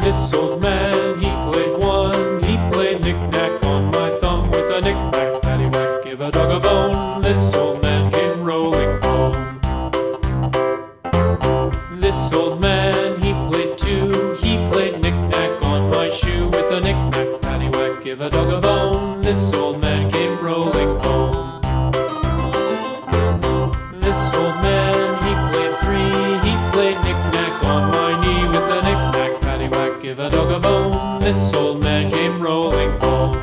This old man, he played one. He played knick-knack on my thumb with a knick-knack, paddywhack, give a dog a bone. This old man came rolling home. This old man, he played two. He played knick-knack on my shoe with a knick-knack, paddywhack, give a dog a bone. This old man came rolling home. This old man, he played three. He played knick-knack on my knee with a knick-knack, paddywhack, give a dog a bone. This old man came rolling home.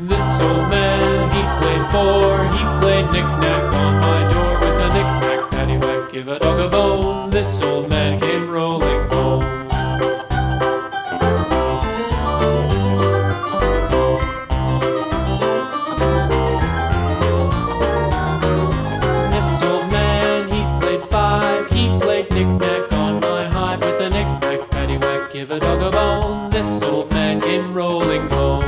This old man, he played four. He played knick-knack on my door with a knick-knack, paddywhack, give a dog a bone. This old man came rolling home. This old man, he played five. He played knick-knack on my hive with a knick-knack, paddywhack, give a dog a bone. This old man came rolling home.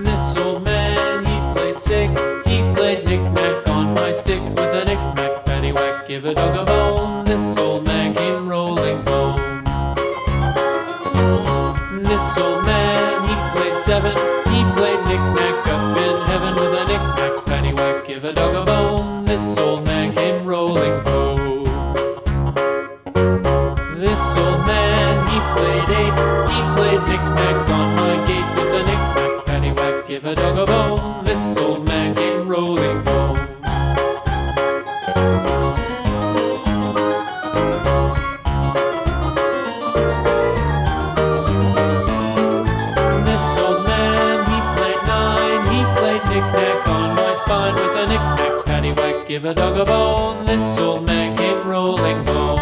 This old man, he played six. He played knick-knack on my sticks with a knick-knack, paddywhack, give a dog a bone. This old man came rolling home. This old man, he played seven. He played knick-knack up in heaven with a knick-knack, paddywhack, give a dog a bone. This old man came rolling home. This old man, he played eight. He played knick-knack on my gate with a knick-knack, paddywhack, give a dog a bone. This old man came rolling home. This old man, he played nine. He played knick-knack on my spine with a knick-knack, paddywhack, give a dog a bone. This old man came rolling home.